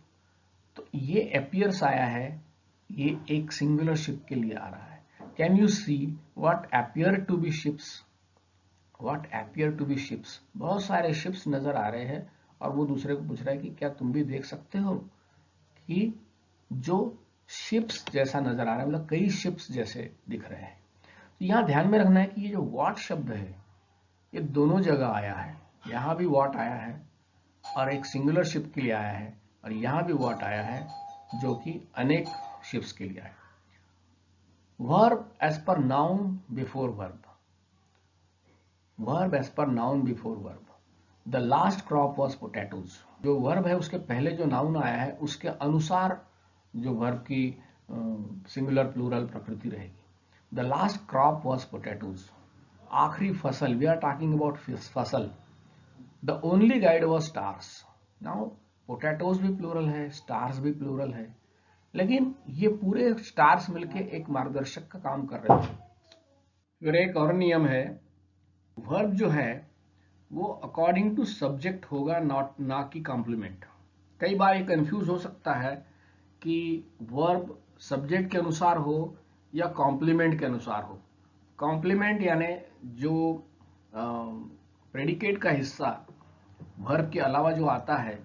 तो ये अपीयर्स आया है, ये एक सिंगुलर शिप के लिए आ रहा है। Can you see what appear to be ships, what appear to be ships, बहुत सारे शिप्स नजर आ रहे हैं और वो दूसरे को पूछ रहा है कि क्या तुम भी देख सकते हो कि जो शिप्स जैसा नजर आ रहा है, मतलब कई शिप्स जैसे दिख रहे हैं। तो यहां ध्यान में रखना है कि ये जो व्हाट शब्द है ये दोनों जगह आया है। यहां भी व्हाट आया है और एक सिंगुलर शिप के लिए आया है, और यहां भी व्हाट आया है जो कि अनेक शिप्स के लिए आया है। Verb as per noun before verb, verb as per noun before verb. The last crop was potatoes, जो वर्ब है उसके पहले जो नाउन आया है उसके अनुसार जो वर्ब की सिंगुलर प्लूरल प्रकृति रहेगी। The last crop was potatoes, आखिरी फसल, वी आर टॉकिंग अबाउट फसल। The only guide was stars. Now potatoes भी प्लूरल है, स्टार्स भी प्लूरल है, लेकिन ये पूरे स्टार्स मिलके एक मार्गदर्शक का काम कर रहे थे। फिर एक और नियम है, वर्ब जो है वो अकॉर्डिंग टू सब्जेक्ट होगा, नॉट ना कि कॉम्प्लीमेंट। कई बार ये कंफ्यूज हो सकता है कि वर्ब सब्जेक्ट के अनुसार हो या कॉम्प्लीमेंट के अनुसार हो। कॉम्प्लीमेंट यानी जो प्रेडिकेट का हिस्सा वर्ब के अलावा जो आता है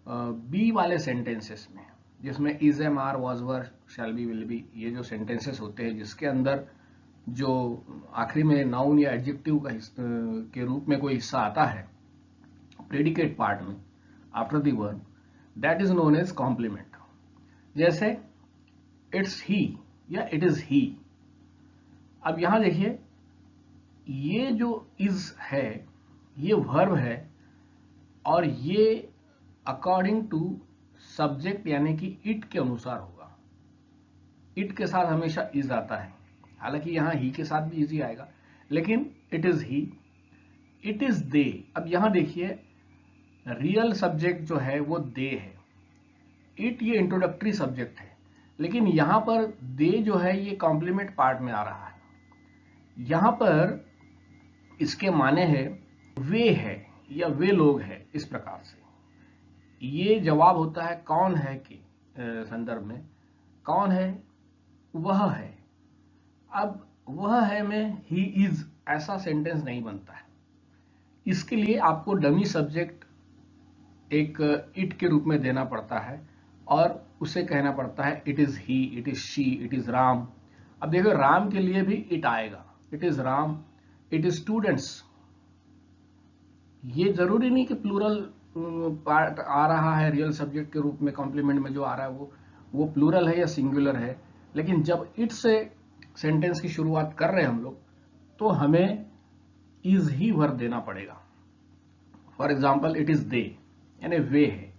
बी वाले सेंटेंसेस में, जिसमें is, am, are, was, were, shall be, will be, ये जो सेंटेंसेस होते हैं जिसके अंदर जो आखिरी में नाउन या एडजेक्टिव का के रूप में कोई हिस्सा आता है प्रेडिकेट पार्ट में after the verb, that is known as complement. जैसे इट्स ही या इट इज ही। अब यहां देखिए, ये जो इज है ये वर्ब है और ये अकॉर्डिंग टू सब्जेक्ट यानी कि इट के अनुसार होगा। इट के साथ हमेशा इज आता है, हालांकि यहां ही के साथ भी इजी आएगा, लेकिन it is he, it is they. अब यहां देखिए, रियल सब्जेक्ट जो है वो दे है, इट ये इंट्रोडक्टरी सब्जेक्ट है, लेकिन यहां पर दे जो है ये कॉम्प्लीमेंट पार्ट में आ रहा है। यहां पर इसके माने है वे है या वे लोग है, इस प्रकार से ये जवाब होता है कौन है के संदर्भ में। कौन है? वह है। अब वह है में ही इज ऐसा सेंटेंस नहीं बनता है, इसके लिए आपको डमी सब्जेक्ट एक इट के रूप में देना पड़ता है और उसे कहना पड़ता है it is he, it is she, it is Ram. अब देखो राम के लिए भी इट आएगा, it is Ram, it is students. ये जरूरी नहीं कि प्लूरल पार्ट आ रहा है रियल सब्जेक्ट के रूप में, कॉम्प्लीमेंट में जो आ रहा है वो प्लूरल है या सिंगुलर है, लेकिन जब इट से सेंटेंस की शुरुआत कर रहे हैं हम लोग तो हमें इज ही वर्ब देना पड़ेगा। For example it is they यानी वे है।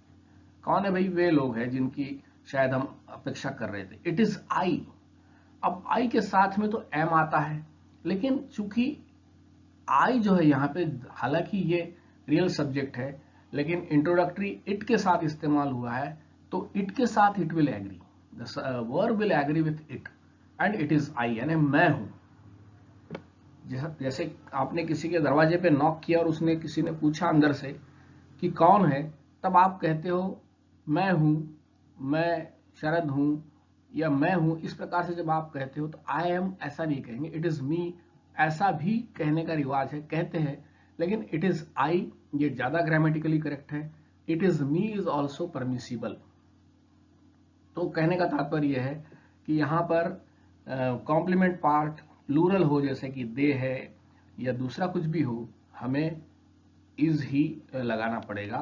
कौन है भाई? वे लोग हैं जिनकी शायद हम अपेक्षा कर रहे थे। इट इज आई। अब आई के साथ में तो एम आता है, लेकिन चूंकि आई जो है यहाँ पे, हालांकि ये रियल सब्जेक्ट है लेकिन इंट्रोडक्टरी इट के साथ इस्तेमाल हुआ है, तो इट के साथ it will agree, the verb will agree with it and it is I यानी मैं हूं। जैसे आपने किसी के दरवाजे पे नॉक किया और उसने किसी ने पूछा अंदर से कि कौन है, तब आप कहते हो मैं हूं, मैं शरद हूं या मैं हूं। इस प्रकार से जब आप कहते हो तो आई एम ऐसा नहीं कहेंगे, इट इज मी ऐसा भी कहने का रिवाज है, कहते हैं, लेकिन इट इज आई ये ज्यादा ग्रामेटिकली करेक्ट है। It is me is also permissible. तो कहने का तात्पर्य यह है कि यहाँ पर कॉम्प्लीमेंट पार्ट प्लूरल हो, जैसे कि दे है या दूसरा कुछ भी हो, हमें इज ही लगाना पड़ेगा,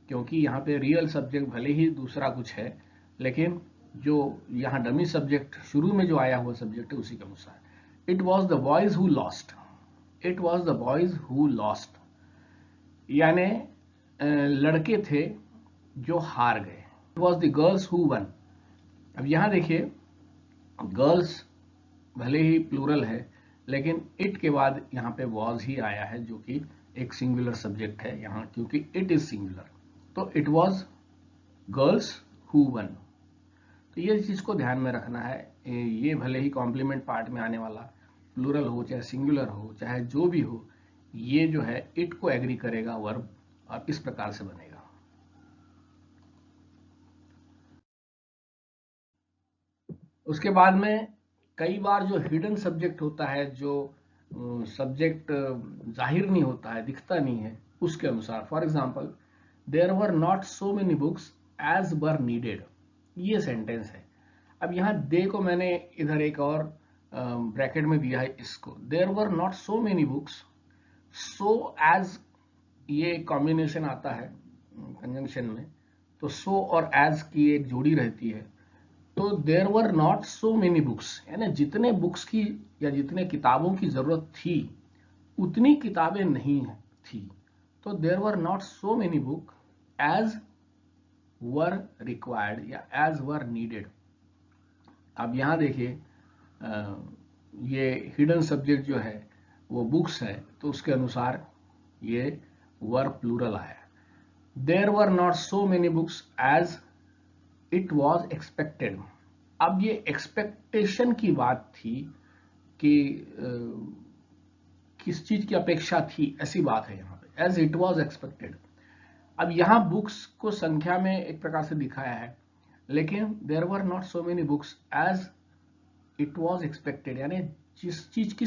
क्योंकि यहाँ पे रियल सब्जेक्ट भले ही दूसरा कुछ है, लेकिन जो यहाँ डमी सब्जेक्ट शुरू में जो आया हुआ सब्जेक्ट है उसी के अनुसार। It was the boys who lost. It was the boys who lost यानी लड़के थे जो हार गए। It was the girls who one. अब यहां देखिए, गर्ल्स भले ही प्लूरल है, लेकिन इट के बाद यहाँ पे वॉज ही आया है, जो कि एक सिंगुलर सब्जेक्ट है यहाँ, क्योंकि इट इज सिंगुलर। तो it was girls who one. तो ये चीज को ध्यान में रखना है। ये भले ही कॉम्प्लीमेंट पार्ट में आने वाला प्लूरल हो चाहे सिंगुलर हो चाहे जो भी हो, ये जो है इट को एग्री करेगा वर्ब, और इस प्रकार से बनेगा। उसके बाद में कई बार जो हिडन सब्जेक्ट होता है, जो सब्जेक्ट जाहिर नहीं होता है, दिखता नहीं है, उसके अनुसार। For example, there were not so many books as were needed, ये सेंटेंस है। अब यहाँ दे को मैंने इधर एक और ब्रैकेट में दिया है इसको। There were not so many books, so as ये कॉम्बिनेशन आता है कंजंक्शन में, तो सो और एज की एक जोड़ी रहती है। तो there were not so many books यानी जितने बुक्स की या जितने किताबों की जरूरत थी उतनी किताबें नहीं थी। तो there were not so many book as were required या एज वर नीडेड। अब यहां देखिए, ये हिडन सब्जेक्ट जो है वो बुक्स है, तो उसके अनुसार ये वर्ब प्लूरल आया। There were not so many books as it was expected. अब ये एक्सपेक्टेशन की बात थी कि किस चीज की अपेक्षा थी, ऐसी बात है यहाँ पे, एज इट वॉज एक्सपेक्टेड। अब यहाँ बुक्स को संख्या में एक प्रकार से दिखाया है, लेकिन there were not so many books as it was expected, यानी जिस चीज की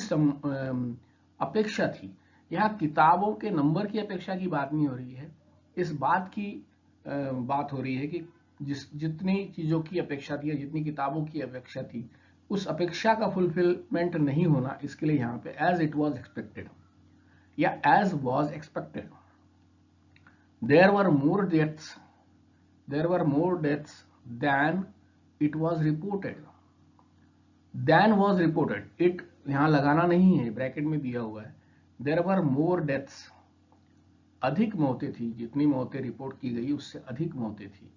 अपेक्षा थी। यहाँ किताबों के नंबर की अपेक्षा की बात नहीं हो रही है, इस बात की बात हो रही है कि जितनी चीजों की अपेक्षा थी या जितनी किताबों की अपेक्षा थी, उस अपेक्षा का फुलफिलमेंट नहीं होना, इसके लिए यहाँ पे एज इट वॉज एक्सपेक्टेड या as was expected. There were more deaths than it was reported. Than was reported, it यहां लगाना नहीं है, ब्रैकेट में दिया हुआ है। देयर वर मोर डेथ्स, अधिक मौतें थी, जितनी मौतें रिपोर्ट की गई उससे अधिक मौतें थी।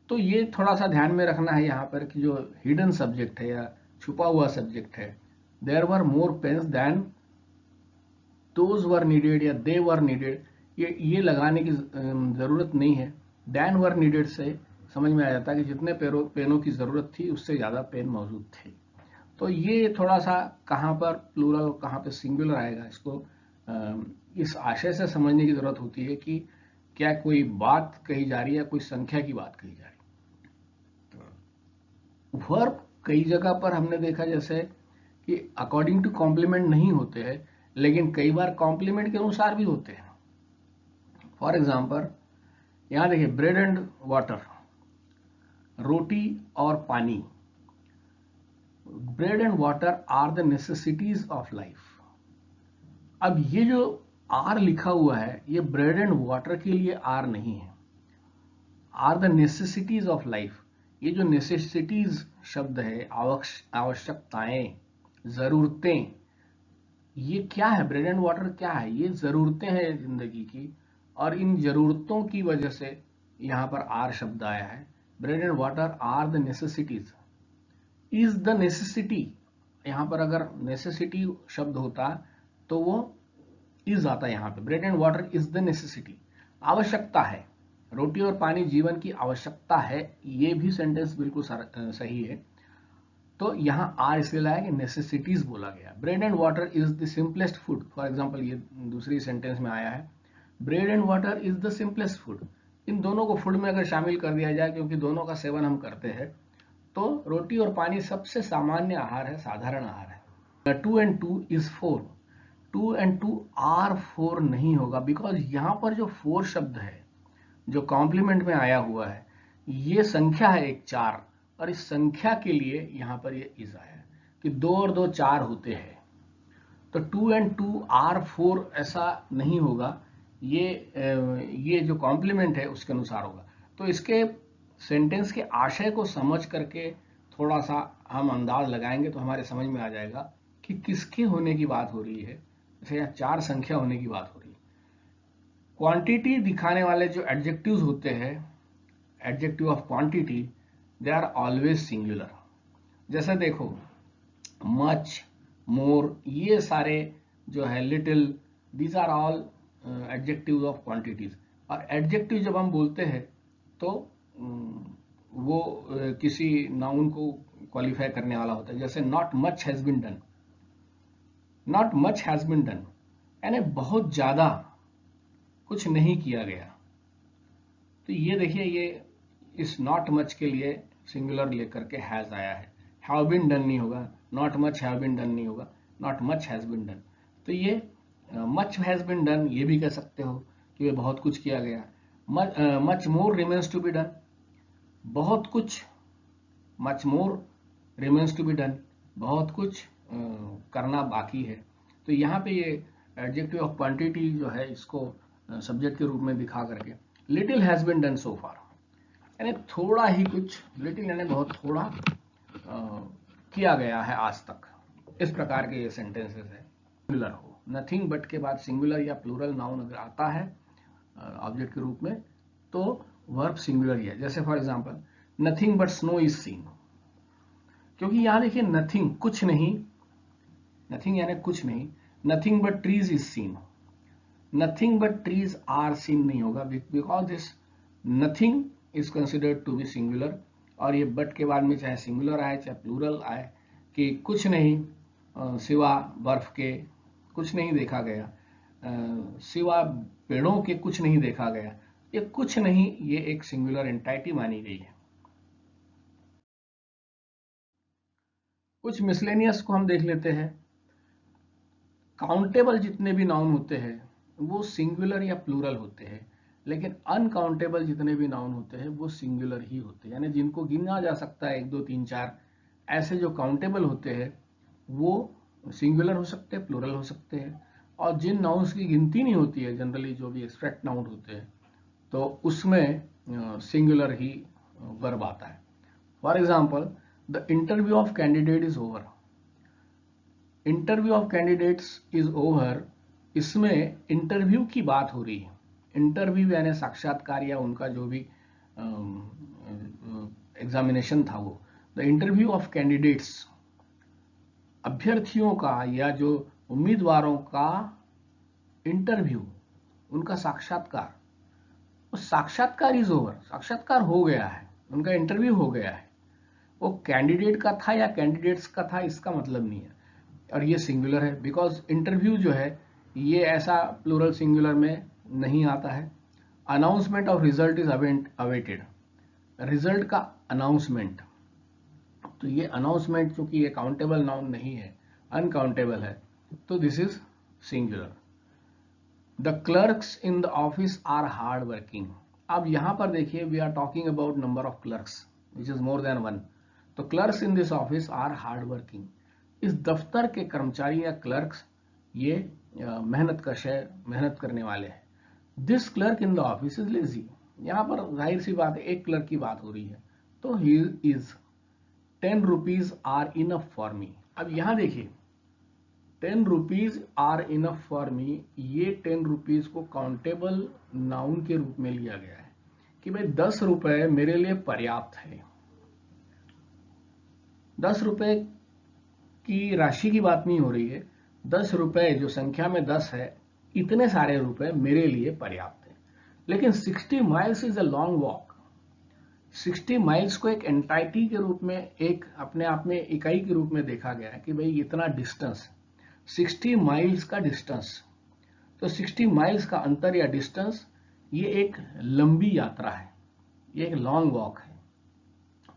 तो ये थोड़ा सा ध्यान में रखना है यहाँ पर कि जो हिडन सब्जेक्ट है या छुपा हुआ सब्जेक्ट है, there were more pens than those were needed या दे वर नीडेड, ये लगाने की जरूरत नहीं है। देन वर नीडेड से समझ में आ जाता है कि जितने पेनों की जरूरत थी उससे ज्यादा पेन मौजूद थे। तो ये थोड़ा सा कहाँ पर प्लूरल और कहाँ पर सिंगुलर आएगा, इसको इस आशय से समझने की जरूरत होती है कि क्या कोई बात कही जा रही है, कोई संख्या की बात कही जा रही है। वर्ब कई जगह पर हमने देखा जैसे कि अकॉर्डिंग टू कॉम्प्लीमेंट नहीं होते हैं, लेकिन कई बार कॉम्प्लीमेंट के अनुसार भी होते हैं। फॉर एग्जाम्पल यहां देखिए, ब्रेड एंड वाटर, रोटी और पानी। Bread and water are the necessities of life. अब ये जो आर लिखा हुआ है, ये ब्रेड एंड वाटर के लिए आर नहीं है, are the necessities of life. ये जो नेसेसिटीज शब्द है, आवश्यकताएं, जरूरतें, ये क्या है? ब्रेड एंड वाटर क्या है? ये जरूरतें हैं जिंदगी की, और इन जरूरतों की वजह से यहां पर आर शब्द आया है। Bread and water are the necessities. Is the necessity, यहां पर अगर नेसेसिटी शब्द होता तो वो इज आता यहां पे। Bread and water is the necessity, आवश्यकता है। रोटी और पानी जीवन की आवश्यकता है, ये भी सेंटेंस बिल्कुल सही है। तो यहां आर इसलिए लाया कि नेसेसिटीज बोला गया। Bread and water is the simplest food, for example ये दूसरी सेंटेंस में आया है, bread and water is the simplest food. इन दोनों को फूड में अगर शामिल कर दिया जाए, क्योंकि दोनों का सेवन हम करते हैं, तो रोटी और पानी सबसे सामान्य आहार है, साधारण आहार है। 2 and 2 is 4, 2 and 2 आर 4 नहीं होगा, बिकॉज यहां पर जो 4 शब्द है जो कॉम्प्लीमेंट में आया हुआ है, ये संख्या है एक 4, और इस संख्या के लिए यहां पर ये इज आया कि 2 और 2 4 होते हैं। तो 2 and 2 आर 4 ऐसा नहीं होगा, ये जो कॉम्प्लीमेंट है उसके अनुसार होगा। तो इसके सेंटेंस के आशय को समझ करके थोड़ा सा हम अंदाज लगाएंगे तो हमारे समझ में आ जाएगा कि किसके होने की बात हो रही है। जैसे यहाँ 4 संख्या होने की बात हो रही है। क्वांटिटी दिखाने वाले जो एडजेक्टिव्स होते हैं, adjective of quantity, they are always singular. जैसे देखो, मच, मोर, ये सारे जो है, little, these are all adjectives of quantities. और एडजेक्टिव जब हम बोलते हैं तो वो किसी नाउन को क्वालिफाई करने वाला होता है। जैसे not much has been done, not much has been done, यानी बहुत ज्यादा कुछ नहीं किया गया। तो ये देखिए, ये इस नॉट मच के लिए सिंगुलर लेकर के हैज आया है। हैव बीन डन नहीं होगा, not much have been done नहीं होगा, not much has been done. तो ये मच हैज बीन डन ये भी कह सकते हो कि वे बहुत कुछ किया गया। Much more remains to be done, बहुत कुछ, much more remains to be done, बहुत कुछ करना बाकी है। तो यहाँ पे ये एडजेक्टिव ऑफ क्वांटिटी जो है, इसको सब्जेक्ट के रूप में दिखा करके, little has been done so far, यानी थोड़ा ही कुछ, लिटिल यानी बहुत थोड़ा किया गया है आज तक। इस प्रकार के ये सेंटेंसेस है। सिंगुलर हो, नथिंग बट के बाद सिंगुलर या प्लूरल नाउन अगर आता है ऑब्जेक्ट के रूप में, तो वर्ब सिंगुलर ही है। जैसे for example, nothing but snow is seen, क्योंकि यहां देखिए नथिंग कुछ नहीं, नथिंग यानी कुछ नहीं, nothing but trees is seen, nothing but trees are seen नहीं होगा, because this nothing is considered to be singular, और ये बट के बाद में चाहे सिंगुलर आए चाहे प्लूरल आए कि कुछ नहीं सिवा बर्फ के कुछ नहीं देखा गया, सिवा पेड़ों के कुछ नहीं देखा गया, ये कुछ नहीं ये एक सिंगुलर एंटाइटी मानी गई है। कुछ मिसलेनियस को हम देख लेते हैं। काउंटेबल जितने भी नाउन होते हैं वो सिंगुलर या प्लूरल होते हैं, लेकिन अनकाउंटेबल जितने भी नाउन होते हैं वो सिंगुलर ही होते हैं, यानी जिनको गिना जा सकता है 1 2 3 4, ऐसे जो काउंटेबल होते हैं वो सिंगुलर हो सकते हैं, प्लूरल हो सकते हैं। और जिन नाउन्स की गिनती नहीं होती है, जनरली जो भी एब्स्ट्रैक्ट नाउन होते हैं, तो उसमें सिंगुलर ही वर्ब आता है। For example, the interview of candidate is over, interview of candidates is over, इसमें इंटरव्यू की बात हो रही है। इंटरव्यू यानी साक्षात्कार या उनका जो भी एग्जामिनेशन था वो, द इंटरव्यू ऑफ कैंडिडेट्स, अभ्यर्थियों का या जो उम्मीदवारों का इंटरव्यू, उनका साक्षात्कार, उस साक्षात्कार इज ओवर, साक्षात्कार हो गया है, उनका इंटरव्यू हो गया है। वो कैंडिडेट का था या कैंडिडेट्स का था इसका मतलब नहीं है, और ये सिंगुलर है बिकॉज इंटरव्यू जो है ये ऐसा प्लूरल सिंगुलर में नहीं आता है। Announcement of result is awaited, result का अनाउंसमेंट, तो ये अनाउंसमेंट चूंकि ये काउंटेबल नाउन नहीं है, अनकाउंटेबल है, तो this is singular. The clerks in the office are hard working, अब यहां पर देखिए we are talking about number of clerks which is more than 1, तो clerks in this office are hard working, इस दफ्तर के कर्मचारी या क्लर्क्स ये मेहनत कश है, मेहनत करने वाले हैं। This clerk in the office is lazy, यहां पर जाहिर सी बात है एक क्लर्क की बात हो रही है, तो he is 10 rupees are enough for me. अब यहां देखिए 10 rupees are enough for me, ये 10 रुपीज को काउंटेबल नाउन के रूप में लिया गया है कि भाई 10 रुपए मेरे लिए पर्याप्त है। 10 रुपए की राशि की बात नहीं हो रही है, 10 रुपए जो संख्या में 10 है, इतने सारे रुपए मेरे लिए पर्याप्त है। लेकिन 60 miles is a long walk, 60 miles को एक एंटाइटी के रूप में, एक अपने आप में इकाई के रूप में देखा गया है कि भाई इतना डिस्टेंस, 60 माइल्स का डिस्टेंस, तो 60 माइल्स का अंतर या डिस्टेंस ये एक लंबी यात्रा है, ये एक लॉन्ग वॉक है,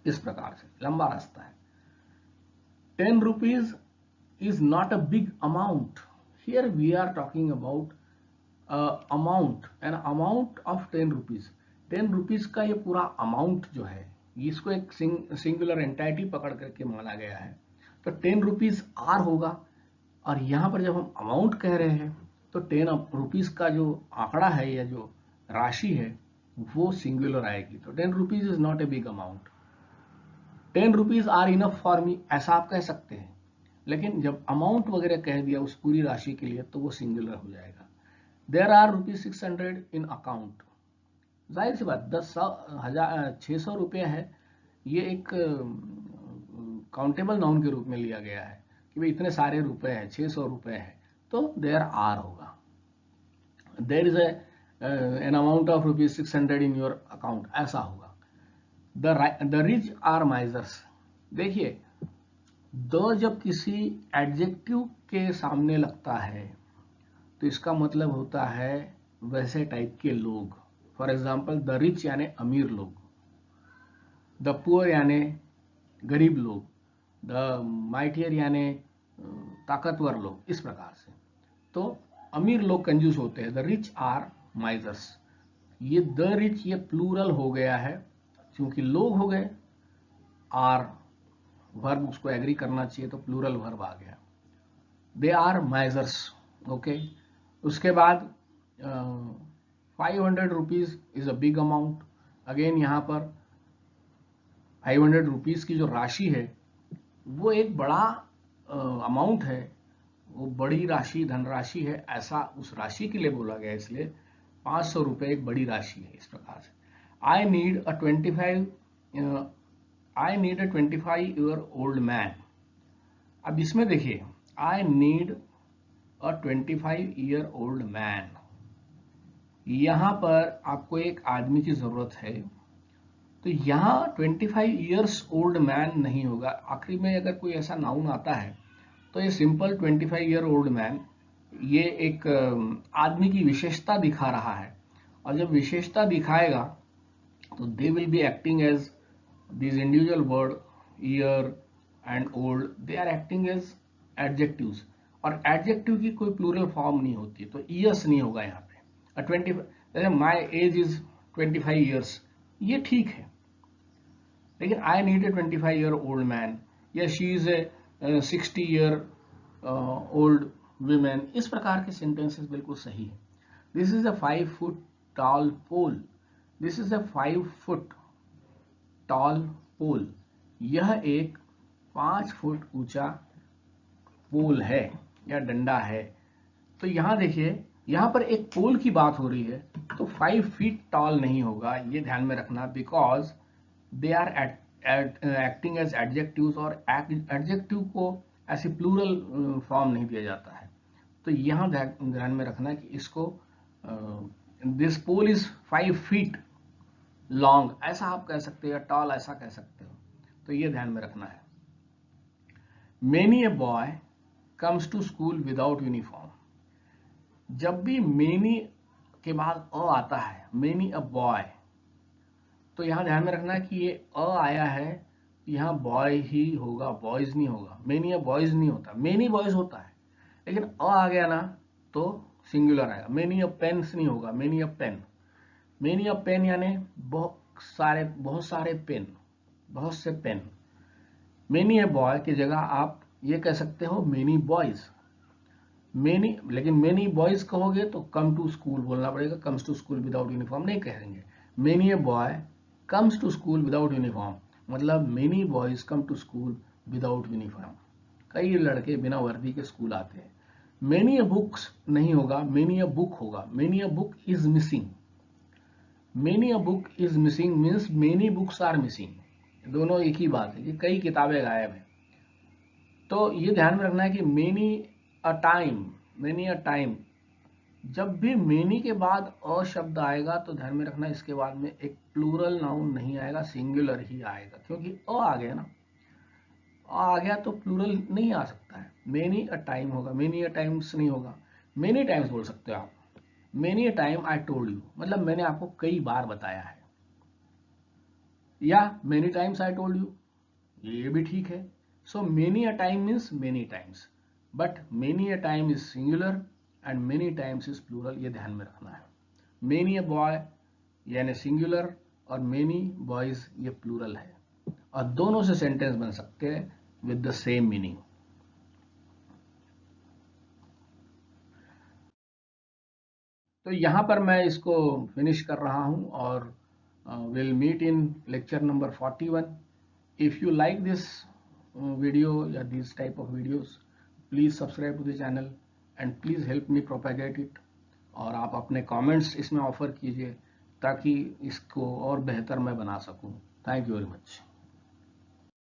इस प्रकार से लंबा रास्ता है। 10 rupees is not a big amount. Here we are talking about an amount of 10 rupees. 10 rupees का ये पूरा अमाउंट जो है इसको एक सिंगुलर एंटाइटी पकड़ करके माना गया है, तो 10 रुपीज आर होगा, और यहां पर जब हम अमाउंट कह रहे हैं तो 10 रुपीज का जो आंकड़ा है या जो राशि है वो सिंगुलर आएगी, तो 10 rupees is not a big amount. 10 rupees are enough for me ऐसा आप कह सकते हैं, लेकिन जब अमाउंट वगैरह कह दिया उस पूरी राशि के लिए तो वो सिंगुलर हो जाएगा। देयर आर ₹600 इन अकाउंट, जाहिर सी बात 600 रुपये है, ये एक काउंटेबल नाउन के रूप में लिया गया है कि भाई इतने सारे रुपए हैं, 600 रुपये है, तो देयर आर होगा। There is an amount of ₹600 in your account, ऐसा होगा। द रिच आर माइजर्स, देखिए द जब किसी एडजेक्टिव के सामने लगता है तो इसका मतलब होता है वैसे टाइप के लोग। फॉर एग्जाम्पल द रिच यानी अमीर लोग, द पुअर यानी गरीब लोग, द माइटियर यानी ताकतवर लोग, इस प्रकार से। तो अमीर लोग कंजूस होते हैं, द रिच आर माइजर्स। ये द रिच ये प्लूरल हो गया है क्योंकि लोग हो गए, आर वर्ब उसको एग्री करना चाहिए तो प्लूरल वर्ब आ गया, दे आर माइजर्स। ओके, उसके बाद 500 rupees is a big amount. Again यहाँ पर 500 रुपीज की जो राशि है वो एक बड़ा अमाउंट है, वो बड़ी राशि धनराशि है, ऐसा उस राशि के लिए बोला गया, इसलिए 500 रुपये एक बड़ी राशि है, इस प्रकार से। I need a 25 year old man। अब इसमें देखिए I need a 25-year-old man. यहां पर आपको एक आदमी की जरूरत है, तो यहाँ 25 ईयर्स ओल्ड मैन नहीं होगा। आखिरी में अगर कोई ऐसा नाउन आता है तो ये सिंपल 25-year-old मैन ये एक आदमी की विशेषता दिखा रहा है, और जब विशेषता दिखाएगा तो they will be acting as this individual word year and old, they are acting as adjectives, और एडजेक्टिव की कोई प्लूरल फॉर्म नहीं होती, तो ईयर्स नहीं होगा यहाँ पे। 20 जैसे माई एज इज 25 ईयर्स, ये ठीक है, लेकिन I need a 25-year-old man या she is a 60-year-old women, इस प्रकार के सेंटेंसेस बिल्कुल सही है। This is a 5 foot tall pole, this is a 5 foot tall pole, यह एक 5 फुट ऊंचा पोल है या डंडा है। तो यहां देखिए, यहां पर एक पोल की बात हो रही है, तो 5 feet tall नहीं होगा, ये ध्यान में रखना, because they are acting as adjectives, और एडजेक्टिव को ऐसे प्लूरल फॉर्म नहीं दिया जाता है। तो यहां ध्यान में रखना कि इसको this pole is 5 feet long ऐसा आप कह सकते हो, टॉल ऐसा कह सकते हो, तो ये ध्यान में रखना है। Many a boy comes to school without uniform, जब भी मेनी के बाद अ आता है, मेनी अ बॉय, तो यहां ध्यान में रखना है कि ये अ आया है, यहाँ बॉय ही होगा, बॉयज नहीं होगा। मेनी अ बॉयज नहीं होता, मेनी बॉयज होता है, लेकिन अ आ गया ना तो सिंगुलर आएगा। मेनी अ पेन्स नहीं होगा, many a pen. Many a pen यानी बहुत सारे पेन, बहुत से पेन। मेनी अ बॉय की जगह आप ये कह सकते हो मेनी बॉयज, मेनी, लेकिन मेनी बॉयज कहोगे तो कम टू स्कूल बोलना पड़ेगा, comes to school without uniform नहीं कहेंगे। Many a boy comes to school without uniform, मतलब many boys come to school without uniform, कई लड़के बिना वर्दी के स्कूल आते हैं। मेनी अ बुक्स नहीं होगा, मेनी अ बुक होगा। Many a book is missing, many a book is missing means many books are missing, दोनों एक ही बात है कि कई किताबें गायब हैं। तो ये ध्यान में रखना है कि many a time, many a time, जब भी मेनी के बाद अ शब्द आएगा तो ध्यान में रखना इसके बाद में एक प्लूरल नाउन नहीं आएगा, सिंगुलर ही आएगा, क्योंकि अ आ गया ना, आ गया तो प्लूरल नहीं आ सकता है। मेनी अ टाइम होगा, मेनी अ टाइम्स नहीं होगा। मेनी टाइम्स बोल सकते हो आप, many a time I told you, मतलब मैंने आपको कई बार बताया है, या many times I told you, ये भी ठीक है। So many a time means many times, but many a time is singular and many times is plural, ये ध्यान में रखना है। मेनी अ बॉय यानी सिंगुलर, और मेनी बॉयज ये प्लूरल है, और दोनों से सेंटेंस बन सकते हैं विद द सेम मीनिंग। तो यहां पर मैं इसको फिनिश कर रहा हूं, और will meet in lecture number 41। If you like this video या this type of videos, please subscribe to the channel and please help me propagate it, और आप अपने कमेंट्स इसमें ऑफर कीजिए ताकि इसको और बेहतर मैं बना सकूं। Thank you very much.